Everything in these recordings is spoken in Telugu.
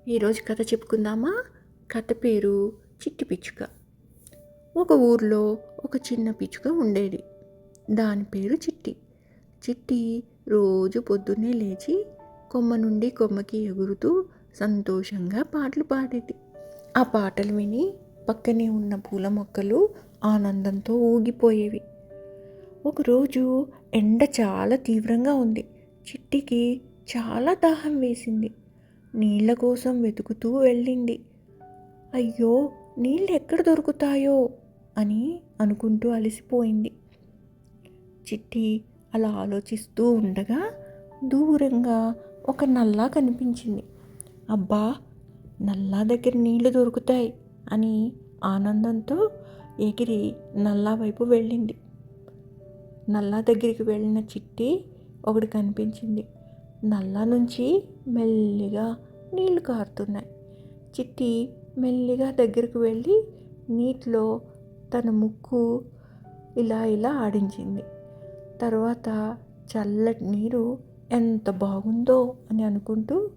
ఈరోజు కథ చెప్పుకుందామా? కథ పేరు చిట్టి పిచ్చుక. ఒక ఊర్లో ఒక చిన్న పిచ్చుక ఉండేది. దాని పేరు చిట్టి. చిట్టి రోజు పొద్దున్నే లేచి కొమ్మ నుండి కొమ్మకి ఎగురుతూ సంతోషంగా పాటలు పాడేది. ఆ పాటలు విని పక్కనే ఉన్న పూల మొక్కలు ఆనందంతో ఊగిపోయేవి. ఒకరోజు ఎండ చాలా తీవ్రంగా ఉంది. చిట్టికి చాలా దాహం వేసింది. నీళ్ల కోసం వెతుకుతూ వెళ్ళింది. అయ్యో, నీళ్ళు ఎక్కడ దొరుకుతాయో అని అనుకుంటూ అలసిపోయింది. చిట్టి అలా ఆలోచిస్తూ ఉండగా దూరంగా ఒక నల్లా కనిపించింది. అబ్బా, నల్లా దగ్గర నీళ్లు దొరుకుతాయి అని ఆనందంతో ఎగిరి నల్లా వైపు వెళ్ళింది. నల్లా దగ్గరికి వెళ్ళిన చిట్టి ఒకటి కనిపించింది. నల్లా నుంచి మెల్లిగా నీళ్లు కారుతున్నాయి. చిట్టి మెల్లిగా దగ్గరకు వెళ్ళి నీటిలో తన ముక్కు ఇలా ఇలా ఆడించింది. తర్వాత చల్లటి నీరు ఎంత బాగుందో అని అనుకుంటూ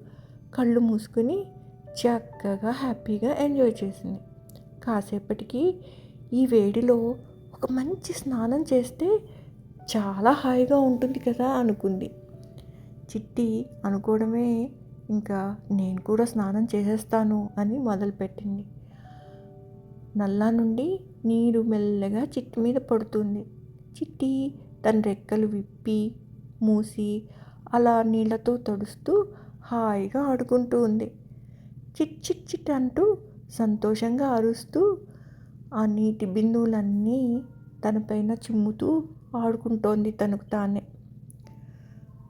కళ్ళు మూసుకుని చక్కగా హ్యాపీగా ఎంజాయ్ చేసింది. కాసేపటికి ఈ వేడిలో ఒక మంచి స్నానం చేస్తే చాలా హాయిగా ఉంటుంది కదా అనుకుంది. చిట్టి అనుకోవడమే ఇంకా నేను కూడా స్నానం చేసేస్తాను అని మొదలుపెట్టింది. నల్లా నుండి నీరు మెల్లగా చిట్టి మీద పడుతుంది. చిట్టి తన రెక్కలు విప్పి మూసి అలా నీళ్ళతో తడుస్తూ హాయిగా ఆడుకుంటూ ఉంది. చిట్ చిట్ చిట్ అంటూ సంతోషంగా అరుస్తూ ఆ నీటి బిందువులన్నీ తనపైన చిమ్ముతూ ఆడుకుంటోంది తనకు తానే.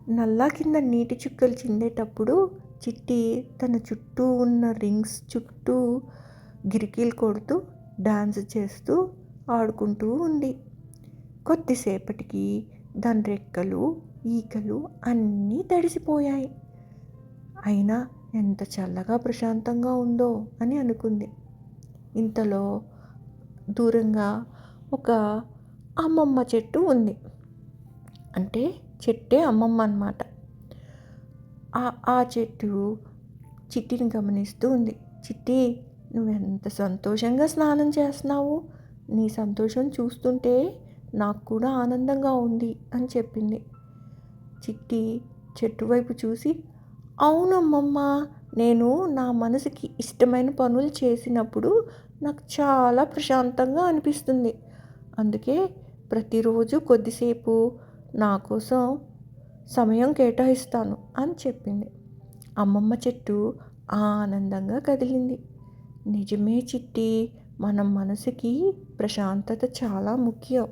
నల్లా కింద నీటి చుక్కలు చిందేటప్పుడు చిట్టి తన చుట్టూ ఉన్న రింగ్స్ చుట్టూ గిరికీలు కొడుతూ డాన్స్ చేస్తూ ఆడుకుంటూ ఉంది. కొద్దిసేపటికి దాని రెక్కలు ఈకలు అన్నీ తడిసిపోయాయి. అయినా ఎంత చల్లగా ప్రశాంతంగా ఉందో అని అనుకుంది. ఇంతలో దూరంగా ఒక అమ్మమ్మ చెట్టు ఉంది. అంటే చెట్టే అమ్మమ్మ అన్నమాట. ఆ చెట్టు చిట్టిని గమనిస్తూ ఉంది. చిట్టి, నువ్వెంత సంతోషంగా స్నానం చేస్తున్నావు, నీ సంతోషం చూస్తుంటే నాకు కూడా ఆనందంగా ఉంది అని చెప్పింది. చిట్టి చెట్టు వైపు చూసి, అవునమ్మమ్మ, నేను నా మనసుకి ఇష్టమైన పనులు చేసినప్పుడు నాకు చాలా ప్రశాంతంగా అనిపిస్తుంది. అందుకే ప్రతిరోజు కొద్దిసేపు నా కోసం సమయం కేటాయిస్తాను అని చెప్పింది. అమ్మమ్మ చెట్టు ఆనందంగా కదిలింది. నిజమే చిట్టి, మన మనసుకి ప్రశాంతత చాలా ముఖ్యం.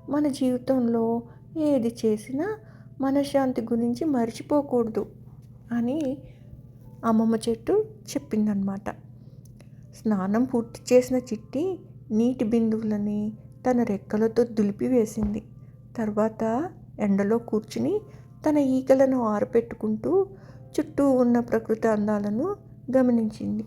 మన జీవితంలో ఏది చేసినా మనశ్శాంతి గురించి మర్చిపోకూడదు అని అమ్మమ్మ చెట్టు చెప్పిందనమాట. స్నానం పూర్తి చేసిన చిట్టి నీటి బిందువులని తన రెక్కలతో దులిపివేసింది. తర్వాత ఎండలో కూర్చుని తన ఈకలను ఆరపెట్టుకుంటూ చుట్టూ ఉన్న ప్రకృతి అందాలను గమనించింది.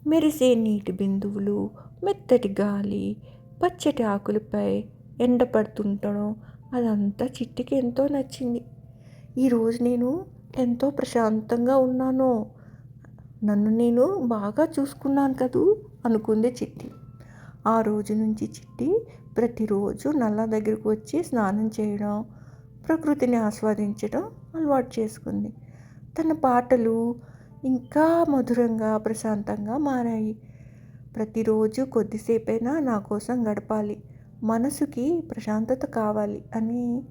మెరిసే నీటి బిందువులు, మెత్తటి గాలి, పచ్చటి ఆకులపై ఎండ పడుతుండడం అదంతా చిట్టికి ఎంతో నచ్చింది. ఈరోజు నేను ఎంతో ప్రశాంతంగా ఉన్నానో, నన్ను నేను బాగా చూసుకున్నాను కదూ అనుకుంది చిట్టి. ఆ రోజు నుంచి చిట్టి ప్రతిరోజు నల్లా దగ్గరకు వచ్చి స్నానం చేయడం, ప్రకృతిని ఆస్వాదించడం అలవాటు చేసుకుంది. తన పాటలు ఇంకా మధురంగా ప్రశాంతంగా మారాయి. ప్రతిరోజు కొద్దిసేపైనా నా కోసం గడపాలి, మనసుకి ప్రశాంతత కావాలి అని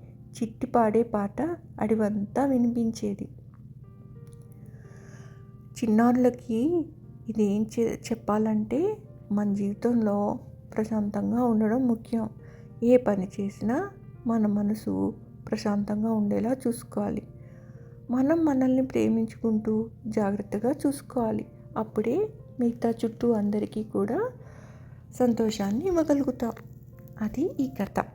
చిట్టి పాడే పాట అడివంతా వినిపించేది. చిన్నారులకి ఇదేం చెప్పాలంటే, మన జీవితంలో ప్రశాంతంగా ఉండడం ముఖ్యం. ఏ పని చేసినా మన మనసు ప్రశాంతంగా ఉండేలా చూసుకోవాలి. మనం మనల్ని ప్రేమించుకుంటూ జాగ్రత్తగా చూసుకోవాలి. అప్పుడే మిగతా చుట్టూ అందరికీ కూడా సంతోషాన్ని ఇవ్వగలుగుతాం. అది ఈ కథ.